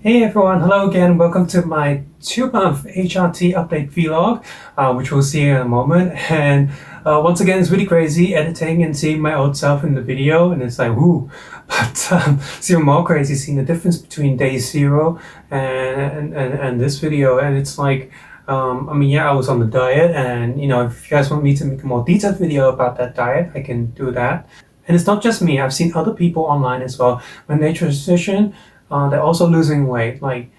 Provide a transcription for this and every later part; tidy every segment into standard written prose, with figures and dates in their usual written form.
Hey everyone, hello again. Welcome to my 2-month HRT update vlog, which we'll see in a moment. And once again, it's really crazy editing and seeing my old self in the video, and it's like, whoo. But it's even more crazy seeing the difference between day 0 and this video. And it's like, I was on the diet, and if you guys want me to make a more detailed video about that diet, I can do that. And it's not just me, I've seen other people online as well. When they transition, they're also losing weight. Like,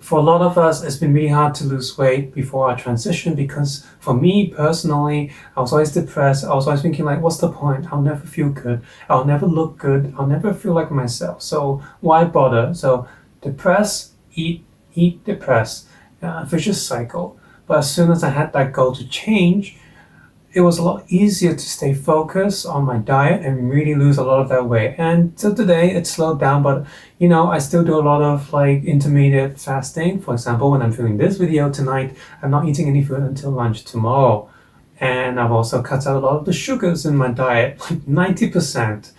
for a lot of us, it's been really hard to lose weight before our transition, because for me personally, I was always depressed. I was always thinking, like, what's the point? I'll never feel good. I'll never look good. I'll never feel like myself. So why bother? So depress, eat, depress. Vicious cycle. But as soon as I had that goal to change, it was a lot easier to stay focused on my diet and really lose a lot of that weight. And till today, it's slowed down, but I still do a lot of like intermediate fasting. For example, when I'm filming this video tonight, I'm not eating any food until lunch tomorrow. And I've also cut out a lot of the sugars in my diet, like 90%,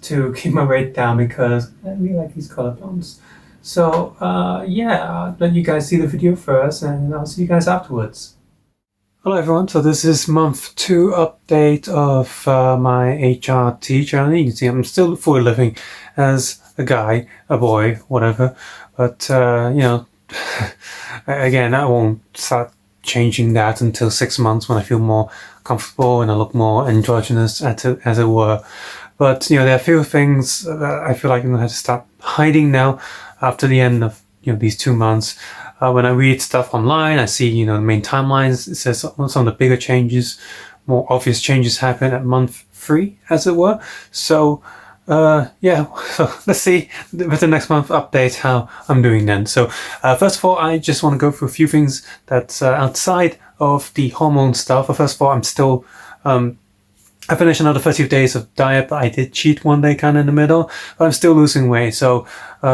to keep my weight down, because I really like these color tones. So I'll let you guys see the video first, and I'll see you guys afterwards. Hello everyone, so this is month 2 update of my HRT journey. You can see I'm still fully living as a guy, a boy, whatever. But again, I won't start changing that until 6 months, when I feel more comfortable and I look more androgynous, as it were. But there are a few things that I feel like I'm gonna have to stop hiding now after the end of these 2 months. When I read stuff online, I see, the main timelines. It says some of the bigger changes, more obvious changes happen at month 3, as it were. So, so let's see with the next month update how I'm doing then. So, first of all, I just want to go through a few things that's outside of the hormone stuff. First of all, I'm still, I finished another 30 days of diet, but I did cheat one day kind of in the middle, but I'm still losing weight. So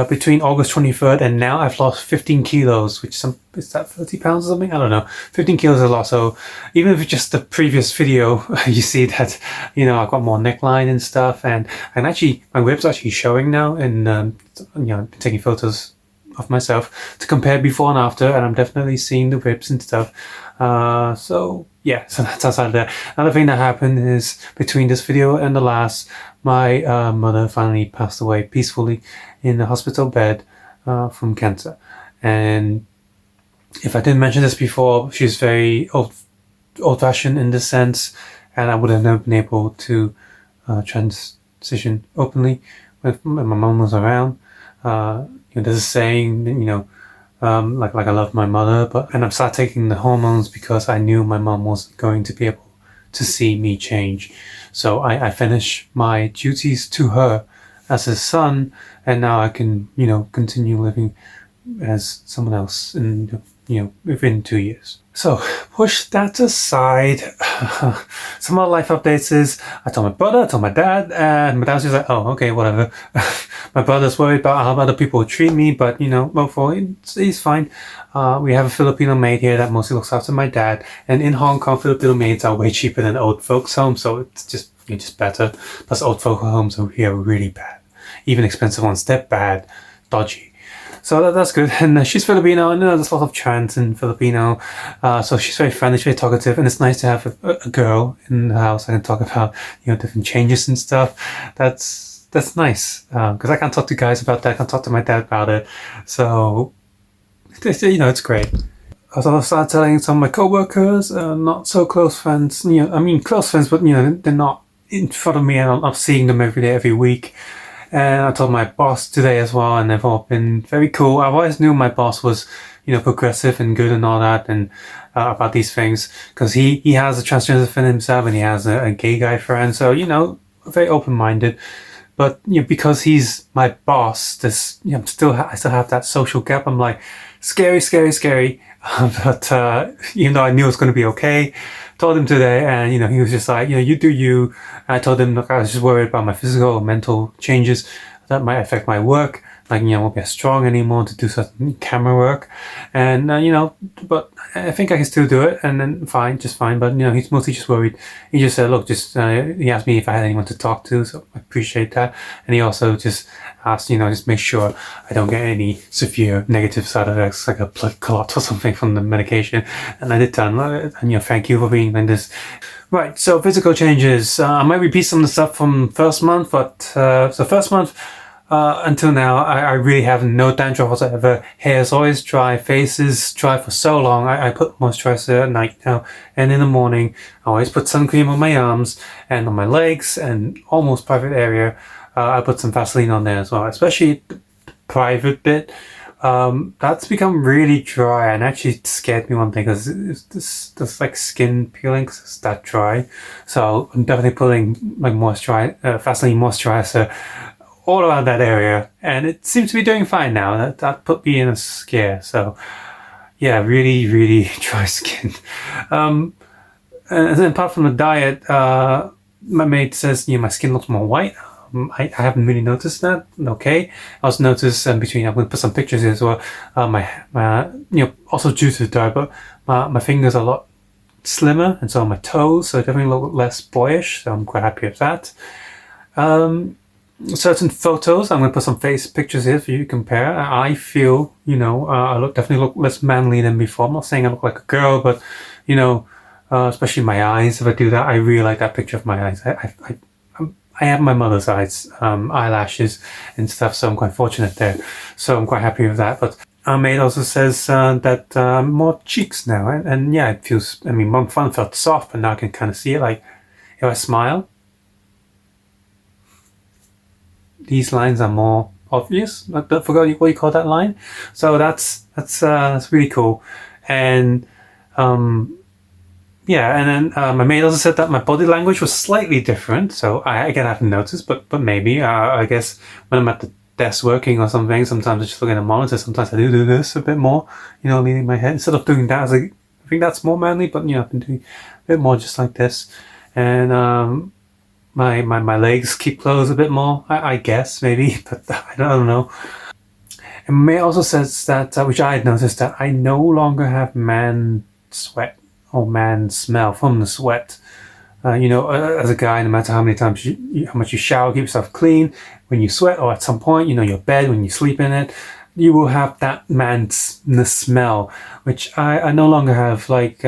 between August 23rd and now, I've lost 15 kilos, which is that 30 pounds or something? I don't know. 15 kilos is a lot. So even if just the previous video, you see that, I've got more neckline and stuff, and actually my ribs are actually showing now, and, I've been taking photos of myself to compare before and after, and I'm definitely seeing the ribs and stuff. So that's outside of that. Another thing that happened is, between this video and the last, my mother finally passed away peacefully in the hospital bed from cancer. And if I didn't mention this before, she's very old-fashioned in this sense, and I would have never been able to transition openly when my mom was around. There's a saying, like I love my mother, and I started taking the hormones because I knew my mom wasn't going to be able to see me change. So I finished my duties to her as a son, and now I can, continue living as someone else within 2 years. So push that aside. Some other life updates is, I told my brother, I told my dad, and my dad's just like, oh, okay, whatever. My brother's worried about how other people treat me, but he's fine. We have a Filipino maid here that mostly looks after my dad, and in Hong Kong, Filipino maids are way cheaper than old folks' homes, so it's just better. Plus, old folk homes over here are really bad. Even expensive ones, they're bad, dodgy. So that's good. And she's Filipino, and there's a lot of trans in Filipino. So she's very friendly, she's very talkative, and it's nice to have a girl in the house. I can talk about, different changes and stuff. That's nice. Because I can't talk to guys about that. I can't talk to my dad about it. So, it's great. I also started telling some of my co-workers, not so close friends, close friends, but, they're not in front of me, and I'm not seeing them every day, every week. And I told my boss today as well, and they've all been very cool. I always knew my boss was, progressive and good and all that, and about these things, because he has a transgender friend himself, and he has a gay guy friend. So, very open-minded. But, because he's my boss, I still have that social gap. I'm like, scary. But, even though I knew it was going to be okay, told him today, and he was just like, you do you. And I told him, look, I was just worried about my physical or mental changes that might affect my work, like, you know, won't be as strong anymore to do certain camera work. And, you know, but I think I can still do it, and then just fine. But, you know, he's mostly just worried. He just said, look, he asked me if I had anyone to talk to, so I appreciate that. And he also just asked, you know, just make sure I don't get any severe negative side effects, like a blood clot or something from the medication. And I did tell him, and, you know, thank you for being like this. Right, so physical changes. I might repeat some of the stuff from first month, but so first month, until now, I really have no dandruff whatsoever. Hair is always dry, face is dry for so long. I put moisturizer at night now, and in the morning, I always put sun cream on my arms and on my legs and almost private area. I put some Vaseline on there as well, especially the private bit. That's become really dry, and actually scared me one thing because this like skin peeling because it's that dry. So I'm definitely putting like Vaseline moisturizer all around that area, and it seems to be doing fine now. That put me in a scare. So yeah, really, really dry skin. And then apart from the diet, my mate says, you know, my skin looks more white. I haven't really noticed that. Okay, I also noticed between. I'm going to put some pictures here as well. My you know, also due to the diet, but my fingers are a lot slimmer, and so are my toes. So definitely a little less boyish. So I'm quite happy with that. Certain photos, I'm going to put some face pictures here for you to compare. I feel, you know, I definitely look less manly than before. I'm not saying I look like a girl, but, you know, especially my eyes. If I do that, I really like that picture of my eyes. I have my mother's eyes, eyelashes and stuff, so I'm quite fortunate there. So I'm quite happy with that. But our mate also says that more cheeks now, and yeah, it feels. I mean, one fun felt soft, but now I can kind of see it. Like if I smile, these lines are more obvious. I forgot what you call that line. So that's really cool. And yeah, and then my mate also said that my body language was slightly different. So I haven't noticed, but maybe I guess when I'm at the desk working or something, sometimes I just look at the monitor. Sometimes I do this a bit more, you know, leaning my head instead of doing that. I think that's more manly, but you know, I've been doing a bit more just like this. And my legs keep closed a bit more, I guess, maybe, but I don't know. And May also says that, which I had noticed, that I no longer have man sweat or man smell from the sweat. You know, as a guy, no matter how many times how much you shower, keep yourself clean, when you sweat or at some point, you know, your bed, when you sleep in it, you will have that the smell, which I no longer have. Like,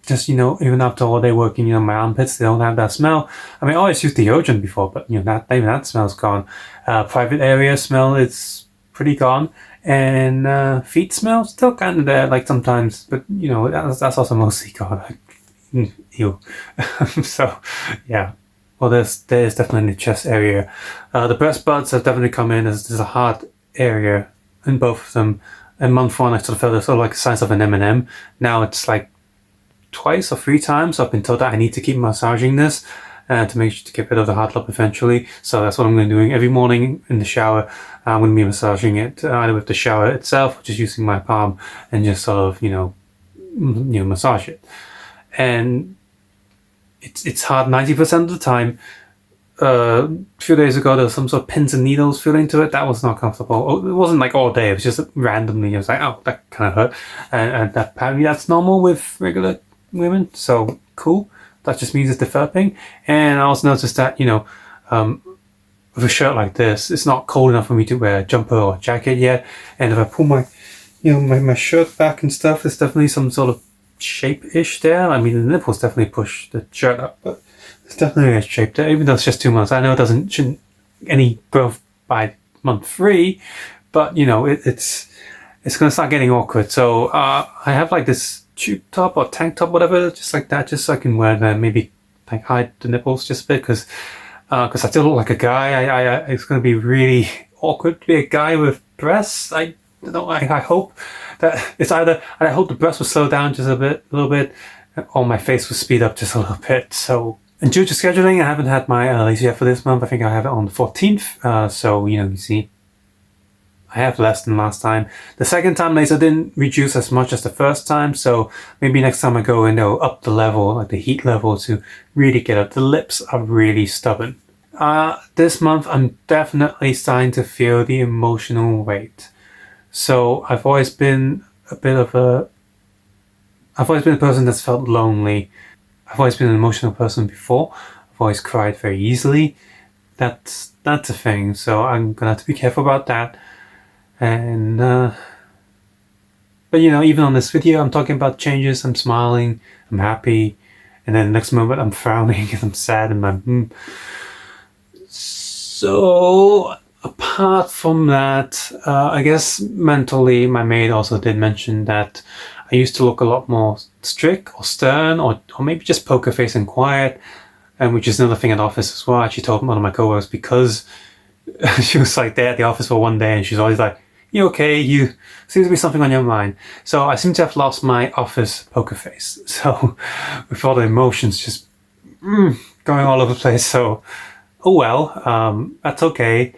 just, you know, even after all day working, you know, my armpits, they don't have that smell. I mean, I always used deodorant before, but, you know, even that smell's gone. Private area smell, it's pretty gone. And feet smell, still kind of there, like sometimes, but, you know, that's also mostly gone. Like, ew. So, yeah. Well, there's definitely the chest area. The breast buds have definitely come in. There's a hard area in both of them. In month one, I sort of felt sort of like the size of an M&M. Now it's like twice or 3 times I've been told that I need to keep massaging this to make sure to get rid of the hard lump eventually. So that's what I'm going to be doing every morning in the shower. I'm going to be massaging it either with the shower itself or just using my palm and just sort of, you know, massage it. And it's hard 90% of the time. A few days ago, there was some sort of pins and needles feeling to it. That was not comfortable. It wasn't like all day. It was just randomly. I was like, oh, that kind of hurt. And that, apparently that's normal with regular women. So cool. That just means it's developing. And I also noticed that, you know, with a shirt like this, it's not cold enough for me to wear a jumper or a jacket yet. And if I pull my shirt back and stuff, there's definitely some sort of shape-ish there. I mean, the nipples definitely push the shirt up, but it's definitely a shape there, even though it's just 2 months. I know it shouldn't any growth by month 3, but you know, it's going to start getting awkward. So I have like this tube top or tank top, whatever, just like that, just so I can wear them, maybe like hide the nipples just a bit, because I still look like a guy. It's going to be really awkward to be a guy with breasts. I hope that it's either, I hope the breasts will slow down just a little bit, or my face will speed up just a little bit. So, and due to scheduling, I haven't had my laser yet for this month. I think I have it on the 14th. So, you know, you see, I have less than last time. The second time laser didn't reduce as much as the first time. So maybe next time I go in, they'll up the level, like the heat level, to really get up. The lips are really stubborn. This month I'm definitely starting to feel the emotional weight. So I've always been a person that's felt lonely. I've always been an emotional person before. I've always cried very easily. That's a thing. So I'm gonna have to be careful about that. And but even on this video, I'm talking about changes. I'm smiling. I'm happy. And then the next moment, I'm frowning and I'm sad and I'm. So apart from that, I guess mentally, my maid also did mention that I used to look a lot more strict or stern, or maybe just poker face and quiet, and which is another thing at the office as well. She told one of my coworkers because she was like there at the office for one day, and she's always like, "You okay? You seems to be something on your mind." So I seem to have lost my office poker face. So with all the emotions just going all over the place. So oh well, that's okay.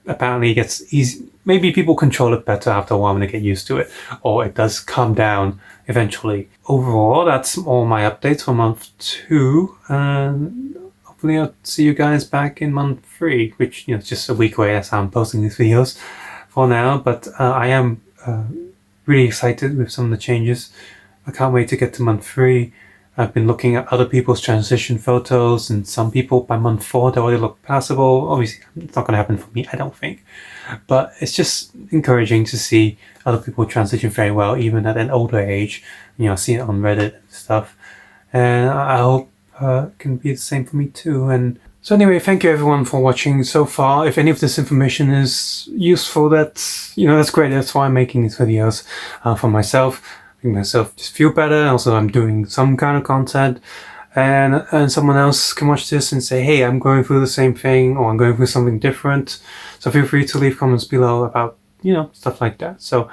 Apparently it gets easy. Maybe people control it better after a while when they get used to it, or it does calm down eventually. Overall, that's all my updates for month 2, and hopefully I'll see you guys back in month 3, which is just a week away. That's how I'm posting these videos for now. But I am really excited with some of the changes. I can't wait to get to month 3. I've been looking at other people's transition photos, and some people by month 4 they already look passable. Obviously, it's not going to happen for me, I don't think. But it's just encouraging to see other people transition very well, even at an older age. Seeing it on Reddit and stuff. And I hope it can be the same for me too. And so anyway, thank you everyone for watching so far. If any of this information is useful, that's great. That's why I'm making these videos for myself. Myself just feel better. Also, I'm doing some kind of content, and someone else can watch this and say, hey, I'm going through the same thing, or I'm going through something different. So feel free to leave comments below about stuff like that. So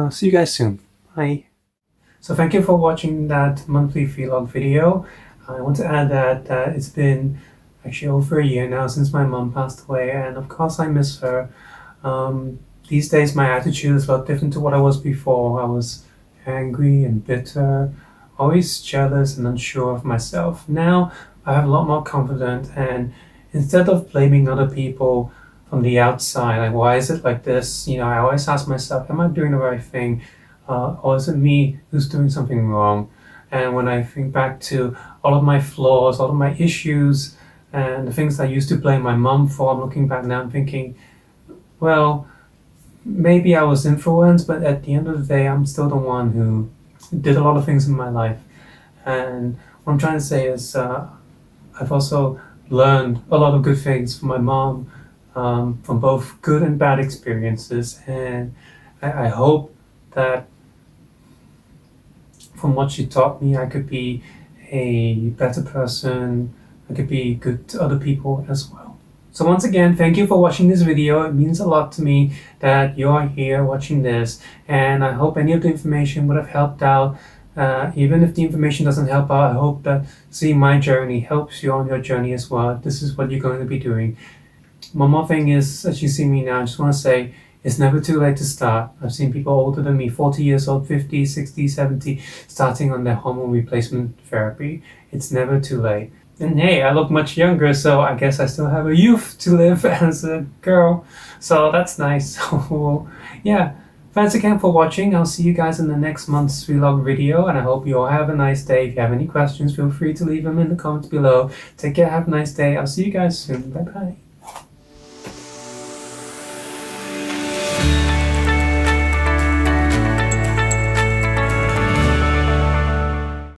see you guys soon. Bye. So thank you for watching that monthly vlog video. I want to add that it's been actually over a year now since my mom passed away, and of course I miss her. These days my attitude is a lot different to what I was before. I was angry and bitter, always jealous and unsure of myself. Now I have a lot more confidence, and instead of blaming other people from the outside, like why is it like this, I always ask myself, am I doing the right thing, or is it me who's doing something wrong? And when I think back to all of my flaws, all of my issues, and the things I used to blame my mom for, I'm looking back now and thinking, well, maybe I was influenced, but at the end of the day, I'm still the one who did a lot of things in my life. And what I'm trying to say is I've also learned a lot of good things from my mom, from both good and bad experiences. And I hope that from what she taught me, I could be a better person. I could be good to other people as well. So once again, thank you for watching this video. It means a lot to me that you are here watching this, and I hope any of the information would have helped out. Even if the information doesn't help out, I hope that seeing my journey helps you on your journey as well. This is what you're going to be doing. One more thing is, as you see me now, I just want to say, it's never too late to start. I've seen people older than me, 40 years old, 50, 60, 70, starting on their hormone replacement therapy. It's never too late. And hey, I look much younger, so I guess I still have a youth to live as a girl. So that's nice. So yeah, thanks again for watching. I'll see you guys in the next month's vlog video, and I hope you all have a nice day. If you have any questions, feel free to leave them in the comments below. Take care, have a nice day. I'll see you guys soon. Bye bye.